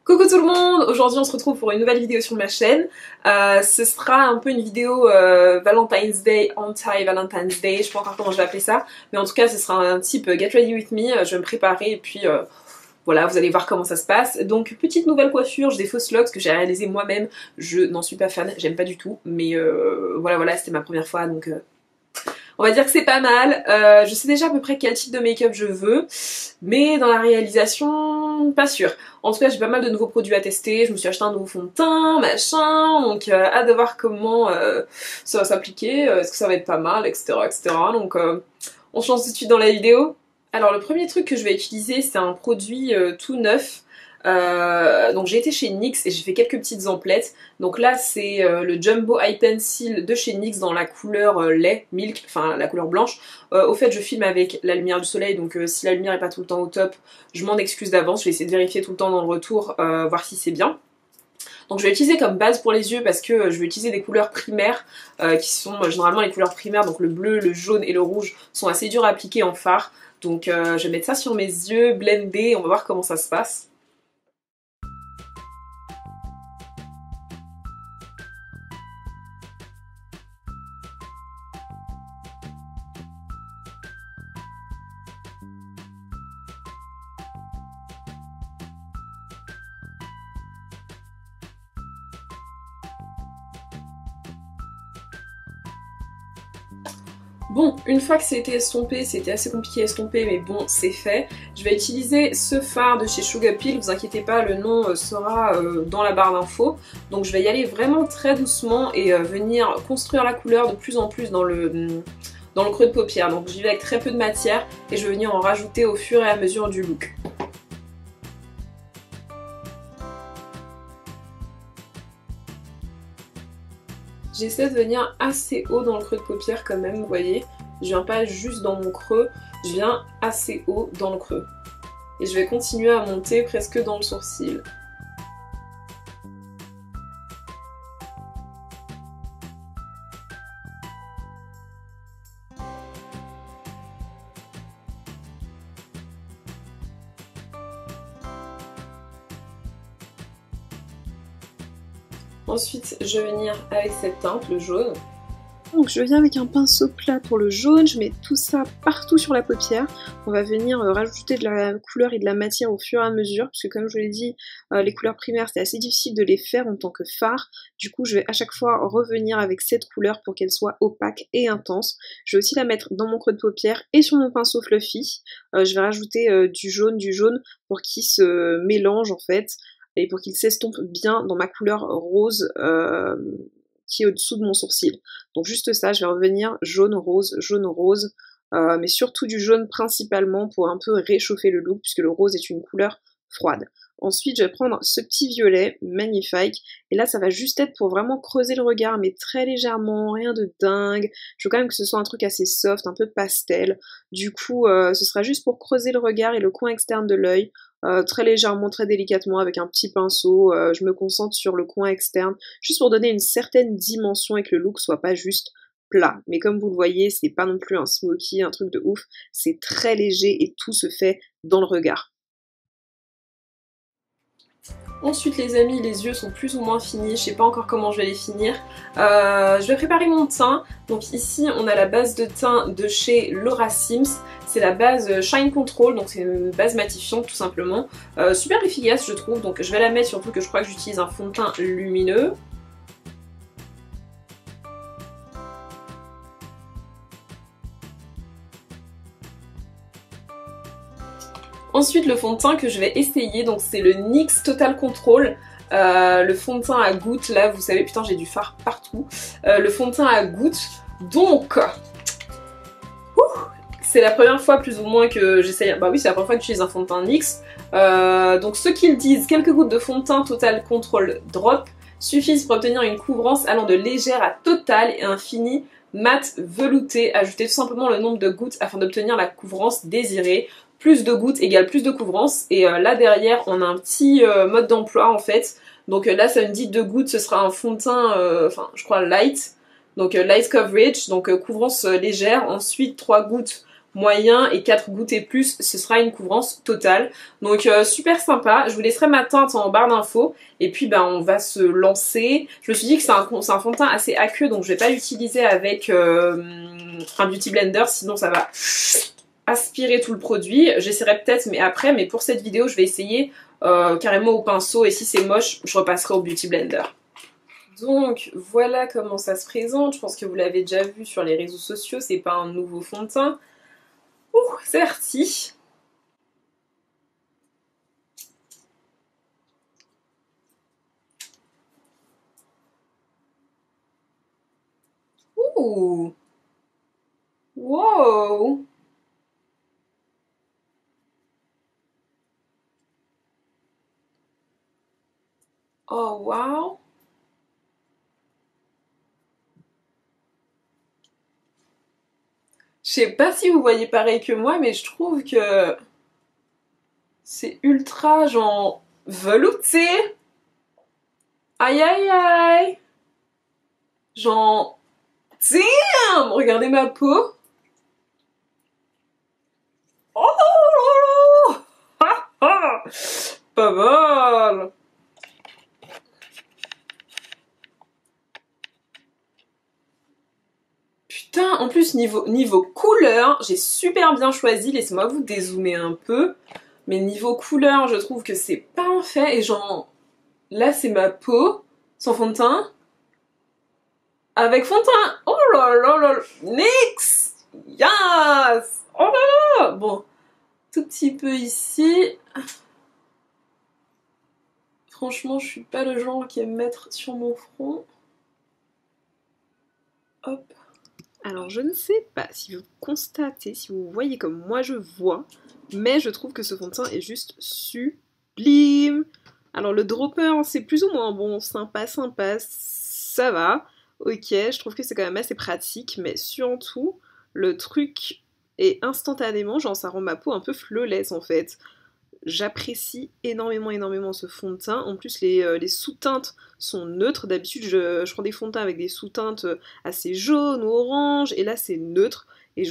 Coucou tout le monde, aujourd'hui on se retrouve pour une nouvelle vidéo sur ma chaîne. Ce sera un peu une vidéo Valentine's Day, anti-Valentine's Day, je sais pas encore comment je vais appeler ça. Mais en tout cas ce sera un type Get Ready With Me, je vais me préparer et puis voilà, vous allez voir comment ça se passe. Donc petite nouvelle coiffure, j'ai des fausses locks que j'ai réalisées moi-même. Je n'en suis pas fan, j'aime pas du tout. Mais voilà, c'était ma première fois donc... On va dire que c'est pas mal, je sais déjà à peu près quel type de make-up je veux, mais dans la réalisation, pas sûr. En tout cas, j'ai pas mal de nouveaux produits à tester, je me suis acheté un nouveau fond de teint, machin, donc hâte de voir comment ça va s'appliquer, est-ce que ça va être pas mal, etc. Donc on se lance tout de suite dans la vidéo. Alors le premier truc que je vais utiliser, c'est un produit tout neuf. Donc j'ai été chez NYX et j'ai fait quelques petites emplettes. Donc là c'est le Jumbo Eye Pencil de chez NYX dans la couleur lait, milk, enfin la couleur blanche. Au fait je filme avec la lumière du soleil, donc si la lumière est pas tout le temps au top, je m'en excuse d'avance, je vais essayer de vérifier tout le temps dans le retour, voir si c'est bien. Donc je vais l'utiliser comme base pour les yeux parce que je vais utiliser des couleurs primaires qui sont généralement les couleurs primaires, donc le bleu, le jaune et le rouge sont assez durs à appliquer en fard. Donc je vais mettre ça sur mes yeux, blender, on va voir comment ça se passe. Bon, une fois que c'était estompé, c'était assez compliqué à estomper, mais bon, c'est fait. Je vais utiliser ce fard de chez Sugar Pill, vous inquiétez pas, le nom sera dans la barre d'infos. Donc je vais y aller vraiment très doucement et venir construire la couleur de plus en plus dans le creux de paupière. Donc j'y vais avec très peu de matière et je vais venir en rajouter au fur et à mesure du look. J'essaie de venir assez haut dans le creux de paupière quand même, vous voyez. Je viens pas juste dans mon creux, je viens assez haut dans le creux. Et je vais continuer à monter presque dans le sourcil. Ensuite, je vais venir avec cette teinte, le jaune. Donc je viens avec un pinceau plat pour le jaune, je mets tout ça partout sur la paupière. On va venir rajouter de la couleur et de la matière au fur et à mesure, parce que comme je vous l'ai dit, les couleurs primaires c'est assez difficile de les faire en tant que fard. Du coup je vais à chaque fois revenir avec cette couleur pour qu'elle soit opaque et intense. Je vais aussi la mettre dans mon creux de paupière et sur mon pinceau fluffy. Je vais rajouter du jaune pour qu'il se mélange en fait, et pour qu'il s'estompe bien dans ma couleur rose qui est au-dessous de mon sourcil. Donc juste ça, je vais revenir jaune, rose, mais surtout du jaune principalement pour un peu réchauffer le look, puisque le rose est une couleur froide. Ensuite, je vais prendre ce petit violet, magnifique, et là ça va juste être pour vraiment creuser le regard, mais très légèrement, rien de dingue. Je veux quand même que ce soit un truc assez soft, un peu pastel. Du coup, ce sera juste pour creuser le regard et le coin externe de l'œil, très légèrement, très délicatement, avec un petit pinceau. Je me concentre sur le coin externe, juste pour donner une certaine dimension et que le look soit pas juste plat. Mais comme vous le voyez, c'est pas non plus un smoky, un truc de ouf, c'est très léger et tout se fait dans le regard. Ensuite les amis, les yeux sont plus ou moins finis, je sais pas encore comment je vais les finir. Je vais préparer mon teint. Donc ici on a la base de teint de chez Laura Sims. C'est la base Shine Control, donc c'est une base matifiante tout simplement. Super efficace je trouve, donc je vais la mettre, surtout que je crois que j'utilise un fond de teint lumineux. Ensuite le fond de teint que je vais essayer, donc c'est le NYX Total Control. Le fond de teint à gouttes, là vous savez, putain j'ai du fard partout. Le fond de teint à gouttes, donc... c'est la première fois plus ou moins que j'essaye... Bah oui, c'est la première fois que j'utilise un fond de teint NYX. Donc ceux qui le disent, quelques gouttes de fond de teint Total Control Drop suffisent pour obtenir une couvrance allant de légère à totale et un fini mat velouté. Ajoutez tout simplement le nombre de gouttes afin d'obtenir la couvrance désirée. Plus de gouttes égale plus de couvrance. Et là derrière, on a un petit mode d'emploi en fait. Donc là, ça me dit 2 gouttes, ce sera un fond de teint, enfin je crois light. Donc light coverage, donc couvrance légère. Ensuite 3 gouttes moyen et 4 gouttes et plus, ce sera une couvrance totale. Donc super sympa, je vous laisserai ma teinte en barre d'infos et puis ben on va se lancer. Je me suis dit que c'est un fond de teint assez aqueux donc je vais pas l'utiliser avec un beauty blender sinon ça va aspirer tout le produit. J'essaierai peut-être mais après, mais pour cette vidéo je vais essayer carrément au pinceau et si c'est moche je repasserai au beauty blender. Donc voilà comment ça se présente, je pense que vous l'avez déjà vu sur les réseaux sociaux, c'est pas un nouveau fond de teint. Ouh, c'est parti. Ouh. Wow. Oh wow. Je sais pas si vous voyez pareil que moi, mais je trouve que c'est ultra genre velouté. Aïe aïe aïe. Genre, damn, regardez ma peau. Oh, pas mal. Putain, en plus niveau couleur, j'ai super bien choisi. Laissez-moi vous dézoomer un peu. Mais niveau couleur, je trouve que c'est parfait. Et genre, là c'est ma peau, sans fond de teint. Avec fond de teint. Oh là là là. Nix. Yes. Oh là là. Bon, tout petit peu ici. Franchement, je suis pas le genre qui aime mettre sur mon front. Hop. Alors, je ne sais pas si vous constatez, si vous voyez comme moi je vois, mais je trouve que ce fond de teint est juste sublime. Alors, le dropper, c'est plus ou moins bon, sympa, ça va. Ok, je trouve que c'est quand même assez pratique, mais surtout, le truc est instantanément, genre ça rend ma peau un peu flawless en fait. J'apprécie énormément ce fond de teint. En plus, les sous-teintes sont neutres. D'habitude, je prends des fonds de teint avec des sous-teintes assez jaunes ou oranges. Et là, c'est neutre. Et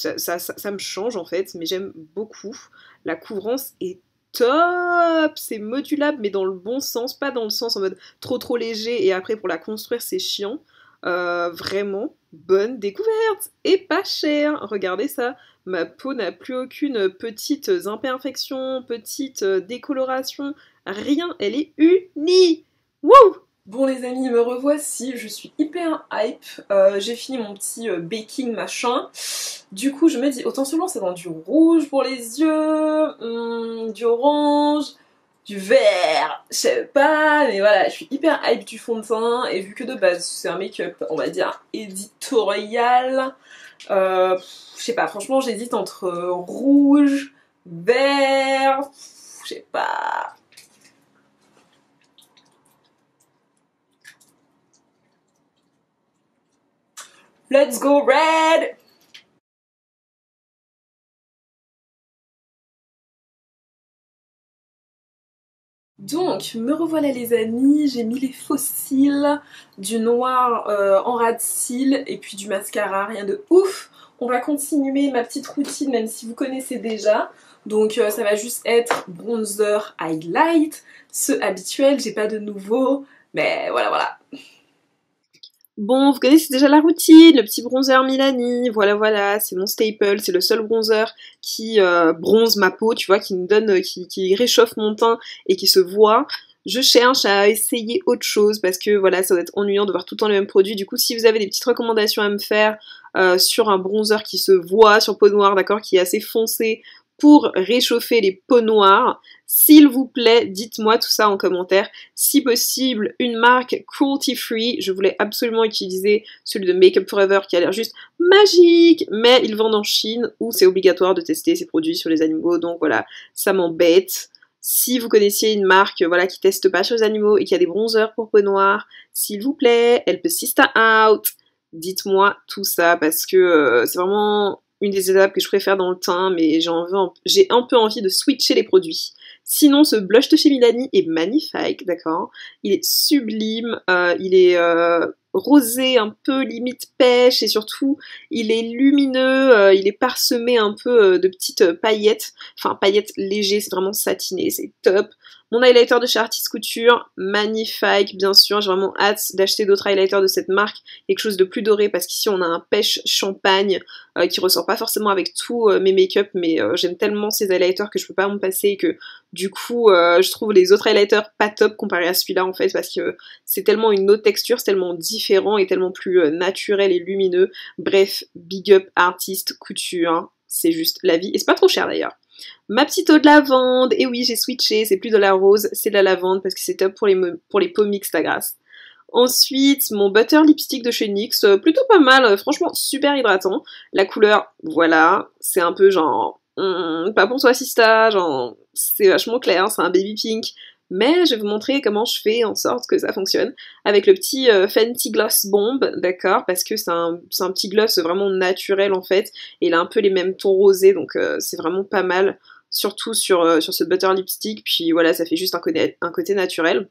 ça me change en fait. Mais j'aime beaucoup. La couvrance est top. C'est modulable, mais dans le bon sens. Pas dans le sens en mode trop léger. Et après, pour la construire, c'est chiant. Vraiment, bonne découverte. Et pas cher. Regardez ça. Ma peau n'a plus aucune petite imperfection, petite décoloration, rien, elle est unie. Wouh! Bon les amis, me revoici, je suis hyper hype, j'ai fini mon petit baking machin, du coup je me dis autant se lancer dans du rouge pour les yeux, du orange, du vert, je sais pas, mais voilà, je suis hyper hype du fond de teint, et vu que de base c'est un make-up, on va dire, éditorial, je sais pas, franchement j'hésite entre rouge, vert, je sais pas. Let's go red! Donc, me revoilà les amis, j'ai mis les faux cils, du noir en ras de cils et puis du mascara, rien de ouf. On va continuer ma petite routine même si vous connaissez déjà. Donc ça va juste être bronzer, highlight, ce habituel, j'ai pas de nouveau, mais voilà. Bon, vous connaissez déjà la routine, le petit bronzer Milani, voilà, c'est mon staple, c'est le seul bronzer qui bronze ma peau, tu vois, qui me donne, qui réchauffe mon teint et qui se voit. Je cherche à essayer autre chose parce que voilà, ça va être ennuyant de voir tout le temps les mêmes produits. Du coup, si vous avez des petites recommandations à me faire sur un bronzer qui se voit sur peau noire, d'accord, qui est assez foncé pour réchauffer les peaux noires, s'il vous plaît, dites-moi tout ça en commentaire. Si possible, une marque cruelty free. Je voulais absolument utiliser celui de Make Up For Ever qui a l'air juste magique, mais ils vendent en Chine où c'est obligatoire de tester ces produits sur les animaux, donc voilà, ça m'embête. Si vous connaissiez une marque voilà, qui teste pas sur les animaux et qui a des bronzers pour peau noire, s'il vous plaît, help a sister out. Dites-moi tout ça parce que c'est vraiment une des étapes que je préfère dans le teint, mais j'ai un peu envie de switcher les produits. Sinon, ce blush de chez Milani est magnifique, d'accord? Il est sublime, il est rosé, un peu limite pêche, et surtout il est lumineux, il est parsemé un peu de petites paillettes, enfin paillettes légères, c'est vraiment satiné, c'est top. Mon highlighter de chez Artist Couture, magnifique, bien sûr, j'ai vraiment hâte d'acheter d'autres highlighters de cette marque, quelque chose de plus doré, parce qu'ici on a un pêche champagne qui ressort pas forcément avec tous mes make-up, mais j'aime tellement ces highlighters que je peux pas m'en passer, et que du coup je trouve les autres highlighters pas top comparé à celui-là en fait, parce que c'est tellement une autre texture, c'est tellement différent et tellement plus naturel et lumineux. Bref, big up Artist Couture, c'est juste la vie, et c'est pas trop cher d'ailleurs. Ma petite eau de lavande, et oui j'ai switché, c'est plus de la rose, c'est de la lavande parce que c'est top pour les peaux mixtes à grasse. Ensuite, mon butter lipstick de chez NYX, plutôt pas mal, franchement super hydratant. La couleur, voilà, c'est un peu genre, pas pour toi Sista, genre, c'est vachement clair, c'est un baby pink. Mais je vais vous montrer comment je fais en sorte que ça fonctionne avec le petit Fenty Gloss Bomb, d'accord, parce que c'est un petit gloss vraiment naturel en fait, et il a un peu les mêmes tons rosés, donc c'est vraiment pas mal, surtout sur ce butter lipstick, puis voilà, ça fait juste un côté naturel.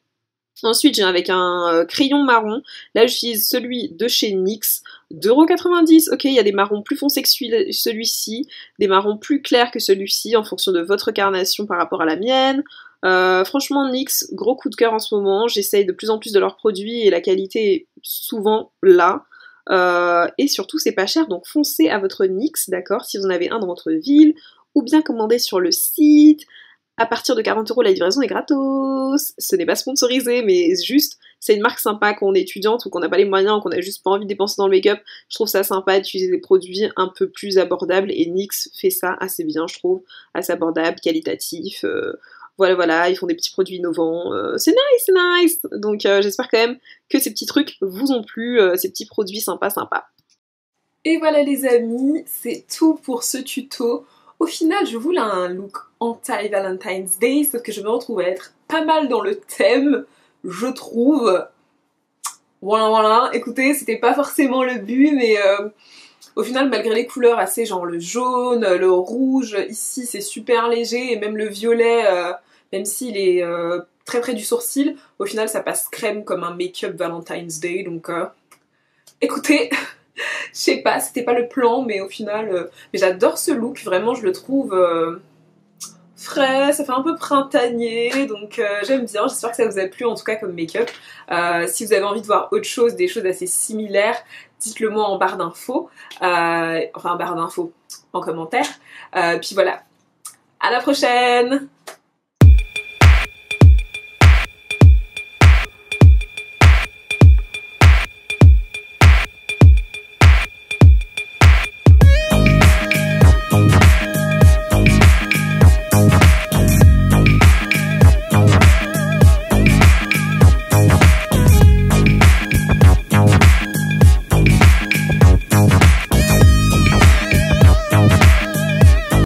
Ensuite, j'ai avec un crayon marron. Là, j'utilise celui de chez NYX, 2,90 €. Ok, il y a des marrons plus foncés que celui-ci, des marrons plus clairs que celui-ci, en fonction de votre carnation par rapport à la mienne. Franchement, NYX, gros coup de cœur en ce moment. J'essaye de plus en plus de leurs produits et la qualité est souvent là. Et surtout, c'est pas cher, donc foncez à votre NYX, d'accord, si vous en avez un dans votre ville, ou bien commandez sur le site. À partir de 40 €, la livraison est gratos. Ce n'est pas sponsorisé, mais juste, c'est une marque sympa quand on est étudiante ou qu'on n'a pas les moyens ou qu'on a juste pas envie de dépenser dans le make-up. Je trouve ça sympa d'utiliser des produits un peu plus abordables et NYX fait ça assez bien, je trouve. Assez abordable, qualitatif. Voilà, voilà, ils font des petits produits innovants. C'est nice, c'est nice. Donc j'espère quand même que ces petits trucs vous ont plu, ces petits produits sympas, sympas. Et voilà les amis, c'est tout pour ce tuto. Au final, je voulais un look anti-Valentine's Day, sauf que je me retrouve à être pas mal dans le thème, je trouve. Voilà, voilà. Écoutez, c'était pas forcément le but, mais au final, malgré les couleurs assez genre le jaune, le rouge, ici c'est super léger, et même le violet, même s'il est très près du sourcil, au final ça passe crème comme un make-up Valentine's Day, donc écoutez, je sais pas, c'était pas le plan, mais au final, mais j'adore ce look, vraiment je le trouve frais, ça fait un peu printanier, donc j'aime bien, j'espère que ça vous a plu en tout cas comme make-up. Si vous avez envie de voir autre chose, des choses assez similaires, dites-le moi en barre d'infos, enfin en barre d'infos, en commentaire. Puis voilà, à la prochaine!